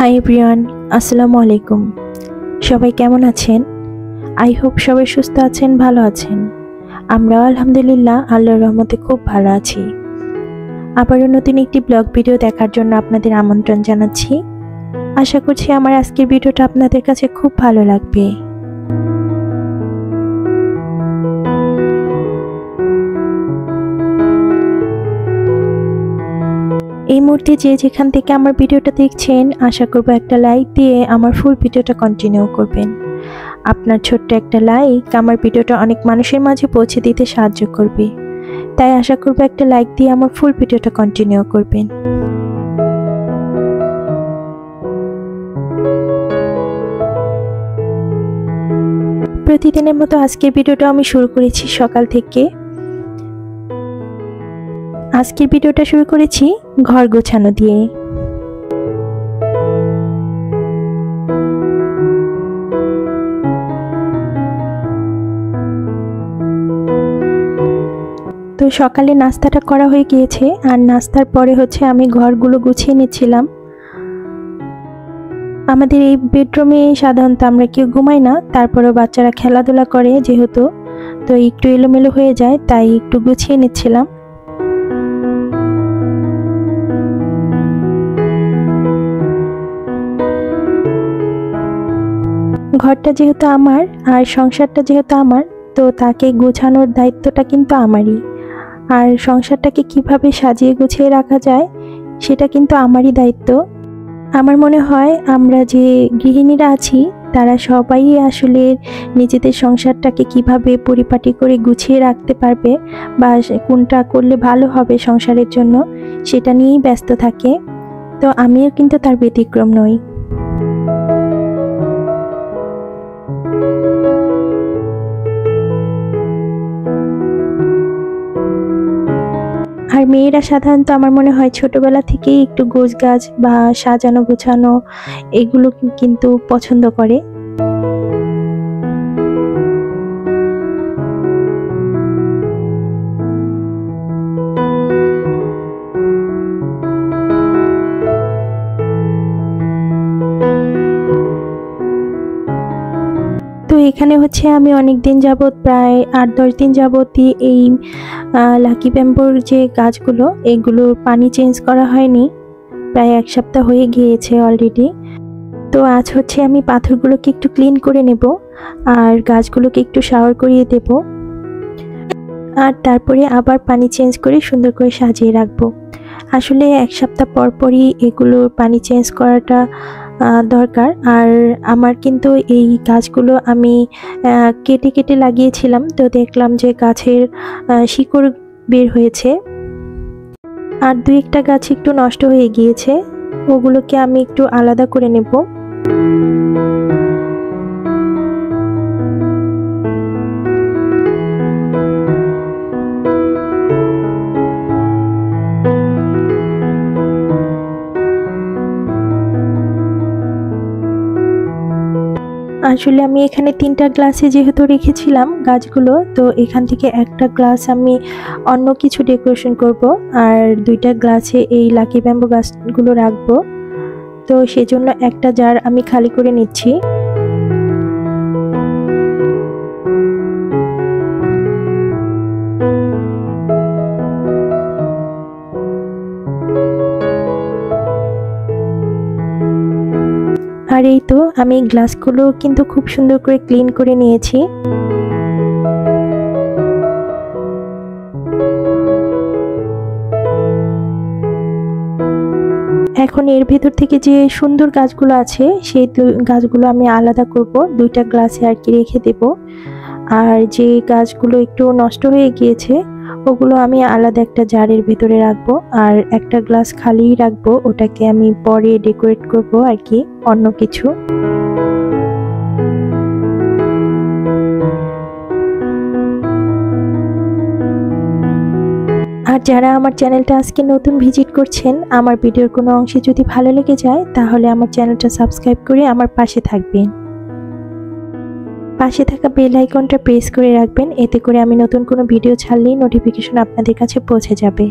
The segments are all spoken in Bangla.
হাই এভরিওয়ান, আসসালামু আলাইকুম। সবাই কেমন আছেন? আই হোপ সবাই সুস্থ আছেন, ভালো আছেন। আমরাও আলহামদুলিল্লাহ আল্লাহর রহমতে খুব ভালো আছি। আবারও নতুন একটি ব্লগ ভিডিও দেখার জন্য আপনাদের আমন্ত্রণ জানাচ্ছি। আশা করছি আমার আজকের ভিডিওটা আপনাদের কাছে খুব ভালো লাগবে। এই মুহূর্তে যে যেখান থেকে আমার ভিডিওটা দেখছেন, আশা করব একটা লাইক দিয়ে আমার ফুল ভিডিওটা কন্টিনিউ করবেন। আপনার ছোট্ট একটা লাইক আমার ভিডিওটা অনেক মানুষের মাঝে পৌঁছে দিতে সাহায্য করবে, তাই আশা করব একটা লাইক দিয়ে আমার ফুল ভিডিওটা কন্টিনিউ করবেন। প্রতিদিনের মতো আজকের ভিডিওটা আমি শুরু করেছি সকাল থেকে। আজকের ভিডিওটা শুরু করেছি ঘর গোছানো দিয়ে। তো সকালে নাস্তাটা করা হয়ে গিয়েছে, আর নাস্তার পরে আমি ঘরগুলো গুছিয়ে নিচ্ছিলাম। আমাদের এই বেডরুমে সাধারণত আমরা কেউ ঘুমাই না, তারপরেও বাচ্চারা খেলাধুলা করে যেহেতু, তো একটু এলোমেলো হয়ে যায়, তাই একটু গুছিয়ে নিচ্ছিলাম। ঘরটা যেহেতু আমার আর সংসারটা যেহেতু আমার, তো তাকে গোছানোর দায়িত্বটা কিন্তু আমারই। আর সংসারটাকে কিভাবে সাজিয়ে গুছিয়ে রাখা যায় সেটা কিন্তু আমারই দায়িত্ব। আমার মনে হয় আমরা যে গৃহিণীরা আছি তারা সবাই আসলে নিজেদের সংসারটাকে কিভাবে পরিপাটি করে গুছিয়ে রাখতে পারবে বা কোনটা করলে ভালো হবে সংসারের জন্য, সেটা নিয়েই ব্যস্ত থাকে। তো আমিও কিন্তু তার ব্যতিক্রম নই। আর মেয়েরা সাধারণত আমার মনে হয় ছোটবেলা থেকেই একটু গোছগাছ বা সাজানো গোছানো এগুলো কিন্তু পছন্দ করে। তো এখানে আমি অনেক দিন যাবত, প্রায় 8-10 দিন যাবতই এই লাকি ব্যাম্বোর যে গাছগুলো, এগুলোর পানি চেঞ্জ করা হয়নি। প্রায় 1 সপ্তাহ হয়ে গিয়েছে অলরেডি। তো আজ আমি পাথরগুলোকে একটু ক্লিন করে নেব আর গাছগুলোকে একটু শাওয়ার করিয়ে দেব, আর তারপরে আবার পানি চেঞ্জ করে সুন্দর করে সাজিয়ে রাখবো। আসলে 1 সপ্তাহ পর পরই এগুলোর পানি চেঞ্জ করাটা দরকার। আর আমার কিন্তু এই গাছগুলো আমি কেটে কেটে লাগিয়েছিলাম, তো দেখলাম যে গাছের শিকড় বের হয়েছে, আর 2-1টা গাছ একটু নষ্ট হয়ে গিয়েছে, ওগুলোকে আমি একটু আলাদা করে নেব। আসলে আমি এখানে 3টা গ্লাসে যেহেতু রেখেছিলাম গাছগুলো, তো এখান থেকে একটা গ্লাস আমি অন্য কিছু ডেকোরেশন করব, আর 2টা গ্লাসে এই লাকি ব্যাম্বো গাছগুলো রাখবো। তো সেজন্য একটা জার আমি খালি করে নিচ্ছি। আর এই তো আমি গ্লাসগুলো কিন্তু খুব সুন্দর করে ক্লিন করে নিয়েছি। এখন এর ভেতর থেকে যে সুন্দর গাছগুলো আছে সেই গাছগুলো আমি আলাদা করব, 2টা গ্লাসে আর কি রেখে দেব। আর যে গাছগুলো একটু নষ্ট হয়ে গিয়েছে ওগুলো আমি আলাদা একটা জারের ভেতরে রাখবো, আর একটা গ্লাস খালিই রাখবো, ওটাকে আমি পরে ডেকোরেট করব আর কি অন্য কিছু। আর যারা আমার চ্যানেলটা আজকে নতুন ভিজিট করছেন, আমার ভিডিওর কোনো অংশে যদি ভালো লেগে যায় তাহলে আমার চ্যানেলটা সাবস্ক্রাইব করে আমার পাশে থাকবেন। পাশে থাকা বেল আইকনটা প্রেস করে রাখবেন, এতে করে আমি নতুন কোনো ভিডিও ছাড়লেই নোটিফিকেশন আপনাদের কাছে পৌঁছে যাবে।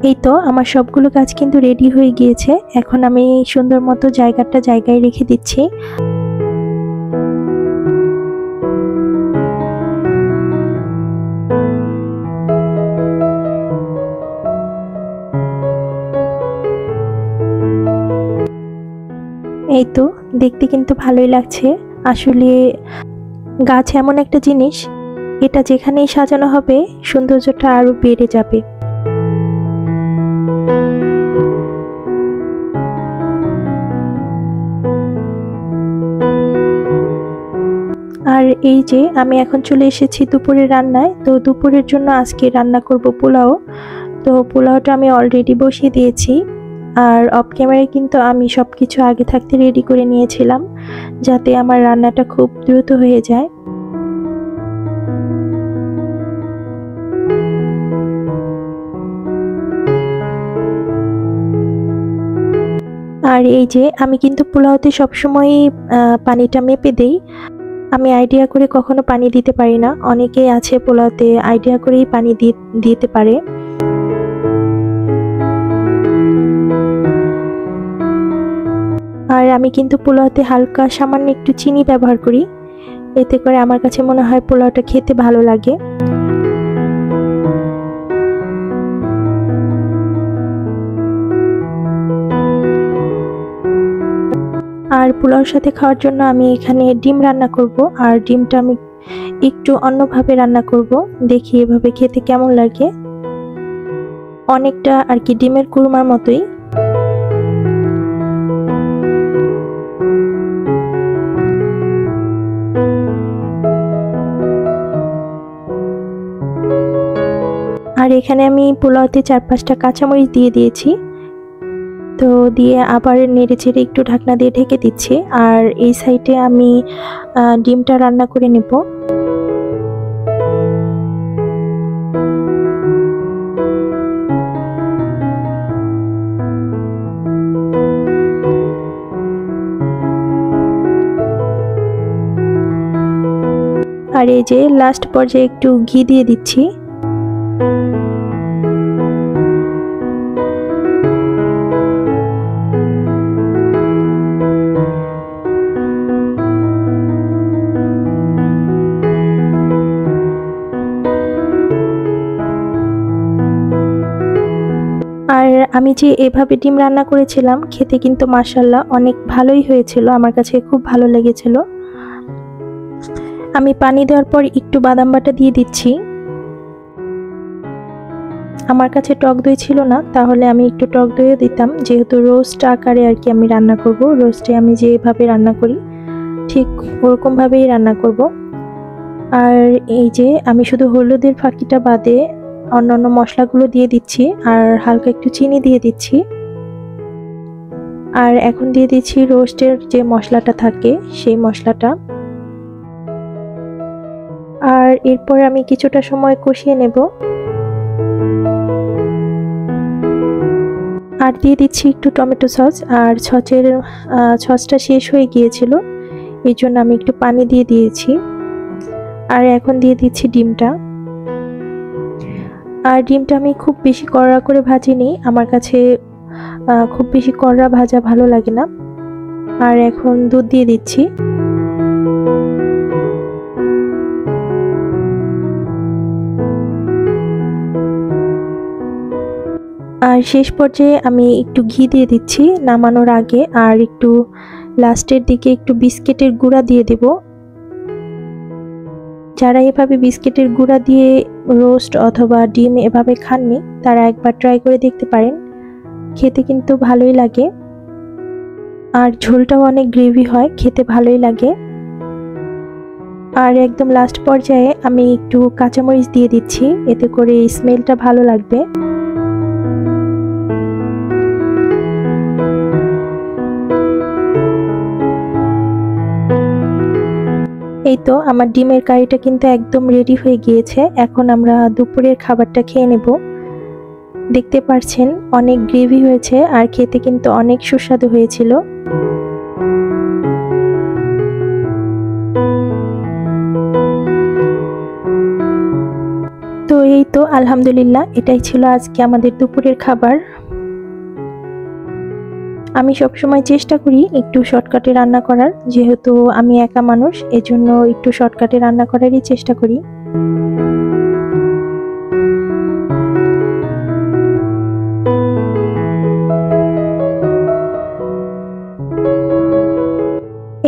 এই তো আমার সবগুলো কাজ কিন্তু রেডি হয়ে গিয়েছে। এখন আমি সুন্দর মতো জায়গায় রেখে দিচ্ছি। এই তো দেখতে কিন্তু ভালোই লাগছে। আসলে গাছ এমন একটা জিনিস, এটা যেখানেই সাজানো হবে সৌন্দর্যটা আরো বেড়ে যাবে। আর এই যে আমি এখন চলে এসেছি দুপুরের রান্নায়। তো দুপুরের জন্য আজকে রান্না করব পোলাও। তো পোলাওটা আমি অলরেডি বসিয়ে দিয়েছি। আর অফ ক্যামেরায় কিন্তু আমি সবকিছু আগে থাকতে রেডি করে নিয়েছিলাম, যাতে আমার রান্নাটা খুব দ্রুত হয়ে যায়। আর এই যে আমি কিন্তু পোলাওতে সবসময়ই পানিটা মেপে দেই। আমি আইডিয়া করে কখনো পানি দিতে পারি না। অনেকেই আছে পোলাওতে আইডিয়া করেই পানি দিতে পারে। আর আমি কিন্তু পোলাওতে হালকা সামান্য একটু চিনি ব্যবহার করি, এতে করে আমার কাছে মনে হয় পোলাওটা খেতে ভালো লাগে। আর পোলাওর সাথে খাওয়ার জন্য আমি এখানে ডিম রান্না করব। আর ডিমটা আমি একটু অন্যভাবে রান্না করব, দেখি এভাবে খেতে কেমন লাগে। অনেকটা আর কি ডিমের কুরমার মতোই। আর এখানে আমি পোলাওতে 4-5টা কাঁচামরিচ দিয়ে দিয়েছি। তো দিয়ে আবার নেড়ে চেড়ে একটু ঢাকনা দিয়ে ঢেকে দিচ্ছি। আর এই সাইডে আমি ডিমটা রান্না করে নেব। আর এই যে লাস্ট পর্যায়ে একটু ঘি দিয়ে দিচ্ছি। আর আমি যে এভাবে ডিম রান্না করেছিলাম, খেতে কিন্তু মাশাআল্লাহ অনেক ভালোই হয়েছিল, আমার কাছে খুব ভালো লেগেছিল। আমি পানি দেওয়ার পর একটু বাদাম বাটা দিয়ে দিচ্ছি। আমার কাছে টক দই ছিল না, তাহলে আমি একটু টক দইও দিতাম, যেহেতু রোস্ট আকারে আর কি আমি রান্না করব। রোস্টে আমি যেভাবে রান্না করি ঠিক ওরকম ভাবেই রান্না করব। আর এই যে আমি শুধু হলুদের ফাঁকিটা বাদে অন্যান্য মশলাগুলো দিয়ে দিচ্ছি, আর হালকা একটু চিনি দিয়ে দিচ্ছি। আর এখন দিয়ে দিচ্ছি রোস্টের যে মশলাটা থাকে সেই মশলাটা। আর এরপর আমি কিছুটা সময় কষিয়ে নেব। আর দিয়ে দিচ্ছি একটু টমেটো সস। আর সসটা শেষ হয়ে গিয়েছিল, এই জন্য আমি একটু পানি দিয়ে দিয়েছি। আর এখন দিয়ে দিচ্ছি ডিমটা। আর ডিমটা আমি খুব বেশি কড়া করে ভাজিনি, আমার কাছে খুব বেশি কড়া ভাজা ভালো লাগে না। আর এখন দুধ দিয়ে দিচ্ছি। আর শেষ পর্যায়ে আমি একটু ঘি দিয়ে দিচ্ছি নামানোর আগে, আর একটু লাস্টের দিকে একটু বিস্কিটের গুঁড়া দিয়ে দেব। যারা এভাবে বিস্কিটের গুঁড়া দিয়ে রোস্ট অথবা ডিম এভাবে খাননি, তারা একবার ট্রাই করে দেখতে পারেন, খেতে কিন্তু ভালোই লাগে। আর ঝোলটাও অনেক গ্রেভি হয়, খেতে ভালোই লাগে। আর একদম লাস্ট পর্যায়ে আমি একটু কাঁচামরিচ দিয়ে দিচ্ছি, এতে করে স্মেলটা ভালো লাগবে। এই তো আমার ডিমের কারিটা কিন্তু একদম রেডি হয়ে গিয়েছে। এখন আমরা দুপুরের খাবারটা খেয়ে নেব। দেখতে পাচ্ছেন অনেক গ্রেভি হয়েছে, আর খেতে কিন্তু অনেক সুস্বাদু হয়েছিল। তো এই তো আলহামদুলিল্লাহ, এটাই ছিল আজকে আমাদের দুপুরের খাবার। আমি সবসময় চেষ্টা করি একটু শর্টকাটে রান্না করার, যেহেতু আমি একা মানুষ, এজন্য একটু শর্টকাটে রান্না করারই চেষ্টা করি।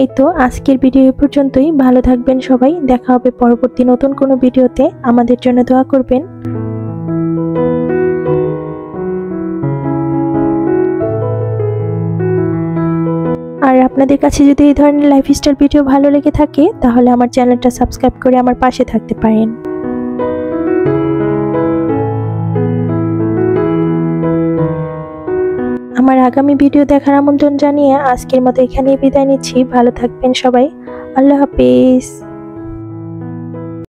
এই তো আজকের ভিডিও এ পর্যন্তই। ভালো থাকবেন সবাই, দেখা হবে পরবর্তী নতুন কোনো ভিডিওতে। আমাদের জন্য দোয়া করবেন। আর আপনাদের কাছে যদি এই ধরনের লাইফস্টাইল ভিডিও ভালো লেগে থাকে, তাহলে আমার চ্যানেলটা সাবস্ক্রাইব করে আমার পাশে থাকতে পারেন। আমার আগামী ভিডিও দেখার আমন্ত্রণ জানিয়ে আজকের মতো এখানেই বিদায় নিচ্ছি। ভালো থাকবেন সবাই। আল্লাহ হাফেজ।